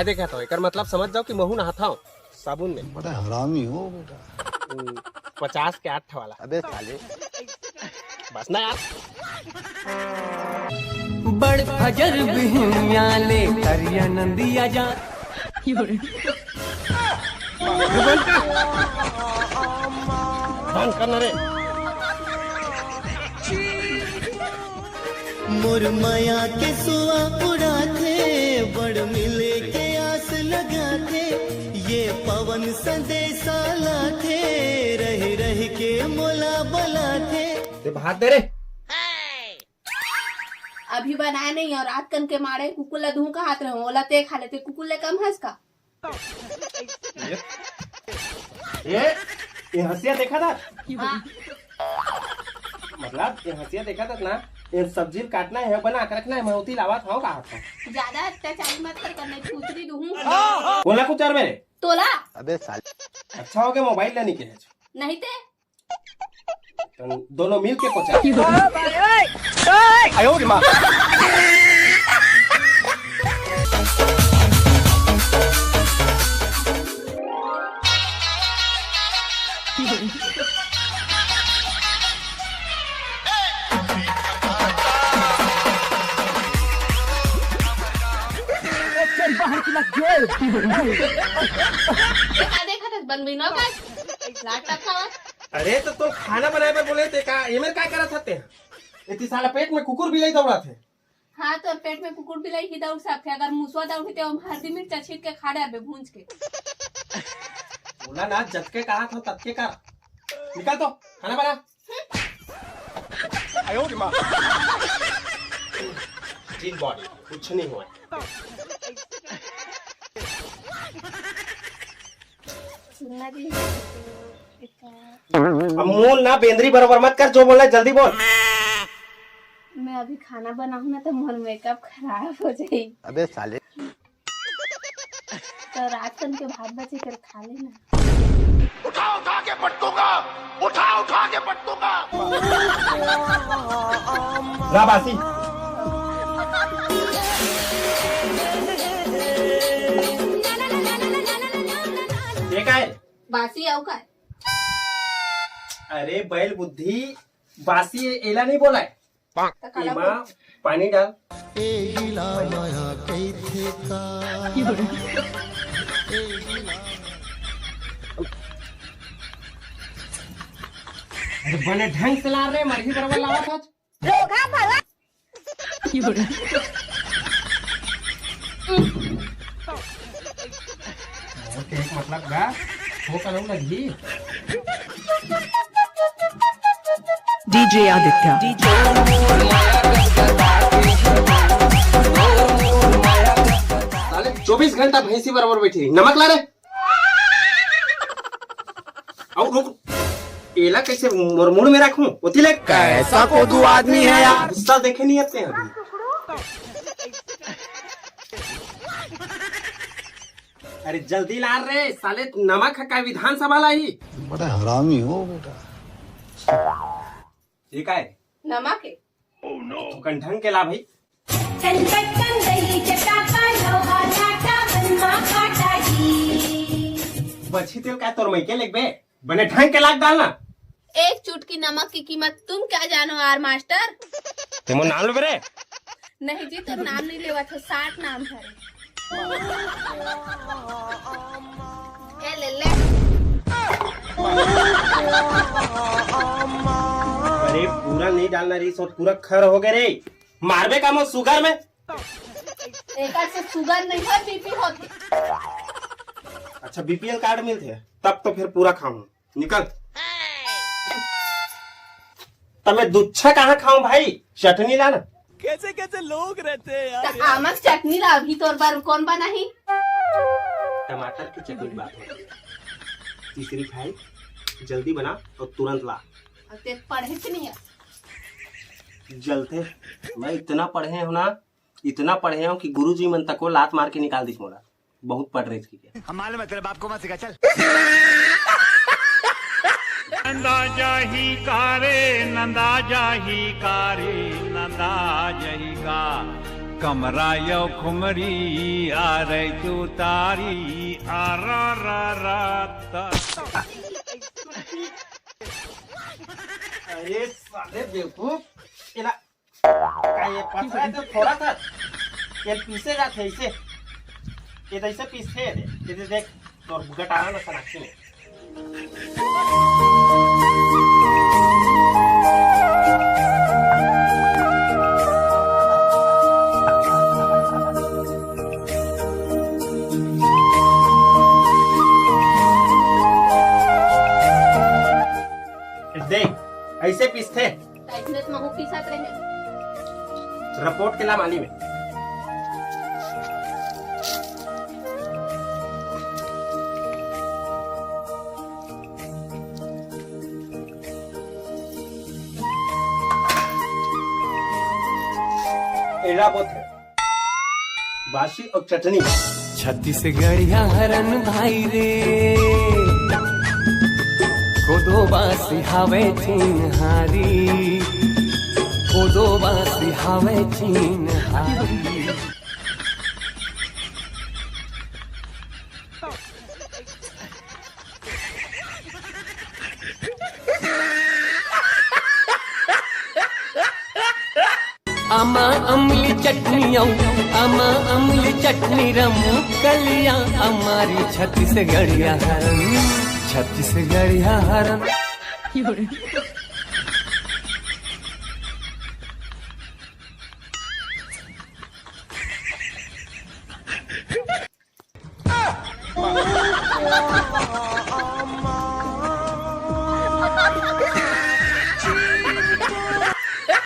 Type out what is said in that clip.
क्या देखा तो एक मतलब समझ जाओ कि महू नहाता हूँ साबुन में। बड़ा हरामी हो बेटा। 50 के 8 वाला। अबे साले बस ना यार। बड़ फजर बिहनियाले करिया नंदिया जा बंद करना रे। मुरमया के सुआ उड़ाते बड़ मिले के आस लगाते ये पवन संदेशा लाते रह रह के मोला बलाते। भात दे रे। अभी बनाया नहीं और रात कन के मारे कुकुला दूं का हाथ रहे ओला ते खा लेते कुकुले कम हंस का। ये हंसिया देखा था। हाँ। मतलब ये हंसिया देखा था ना। ये सब्जी काटना है बना कर रखना है मैं उती लावा खाओ कहा था। ज्यादा अत्याचार मत कर करने पूछरी दूं। बोला कुछ और मेरे। तोला। अबे साले अच्छा हो गया मोबाइल लेने के है। नहीं ते तो दोनों मिल के पहुंचा। आयो रे माँ। देखा था बनवीनो का लाटा खावा। अरे तो तुम खाना बनाए पर बोले थे का ये मेरे क्या करा था इतनी साला पेट में कुकुर बिलाई दौड़ा थे। हाँ तो पेट में कुकुर बिलाई की दौड़ सकते अगर मुसवा दौड़ के हल्दी मिर्च छीट के खा डाल भूंज के। बोला ना जटके कहा था तटके का निकाल तो खाना बना। आयो रे माँ। जिन बॉडी कुछ नहीं हुआ। सुनना दी अमूल ना बेंद्री बराबर मत कर जो बोला जल्दी बोल। मैं अभी खाना बनाऊँ ना तो मोर मेकअप खराब हो जाए। अबे साले तो रात कन के भात बचे कर खा लेना। उठा के पटकूंगा उठा के पटकूंगा। ला बासी। ये क्या है? बासी आऊ का। अरे बैल बुद्धि बासी एला नहीं बोला है। इमा पानी डाल। अरे बने ढंग से ला रहे मर्जी बराबर लावा था। एक मतलब गा हो करूँ लगी। DJ Aditya. साले 24 घंटा भैंसी बराबर बैठी रही नमक ला रे। और रुक एला कैसे मुड़ में रखूं उती ले कैसा को दो आदमी है यार गुस्सा देखे नहीं आते हैं अभी। अरे जल्दी ला रे साले नमक का विधानसभा लाई। बड़ा हरामी हो बेटा। ये क्या है? नमक है। तो कंठन के ला भाई। बची तेल का तोर मई के लेग बे बने ढंग के लाग डालना। एक चुटकी नमक की कीमत तुम क्या जानो यार मास्टर। तुम नाम लो रे। नहीं जी तो नाम नहीं लेवा था 60 नाम है। ए ले ले। अरे पूरा नहीं डालना री सोच पूरा खर हो गए रे मारबे का मो शुगर में। एक से शुगर नहीं है बीपी होती। अच्छा बीपीएल कार्ड मिलते तब तो फिर पूरा खाऊं निकल। तब मैं दुच्छा कहाँ खाऊं भाई चटनी लाना। कैसे कैसे लोग रहते हैं यार। तो आमक चटनी ला भी तोर बार कौन बना ही। टमाटर की चटनी की बात है। तीसरी खाई जल्दी बना और तुरंत ला। ते पढ़े के नहीं है। जलते मैं इतना पढ़े हूँ ना इतना पढ़े हूँ कि गुरुजी मन तक को लात मार के निकाल दी मोला। बहुत पढ़ रही थी। हम मालूम है तेरे बाप को मत सिखा चल। नंदा जाही कारे नंदा जाही कारे नंदा जाही का कमरा यो खुमरी आ रही तू तारी आ रा रा रा ता। अरे साले बेवकूफ, इला का ये पत्थर है तो थोड़ा सा ये पीसे जाते इसे, ये तो इसे पीसते हैं ये देख तो गटारा ना सनाक्षी में। देख ऐसे पीसते ऐसनेच मग पिसात रहे रिपोर्ट केला माली में। एड़ा बोत है बासी और चटनी। छत्तीसगढ़िया हरन भाई रे कोदो बासी हावे चीन हारी, कोदो बासी हावे चीन हारी। आमा अमली चटनी आमा अमली चटनी रमू कलिया हमारी छत्तीसगढ़िया हरन, छत्तीसगढ़िया हरन।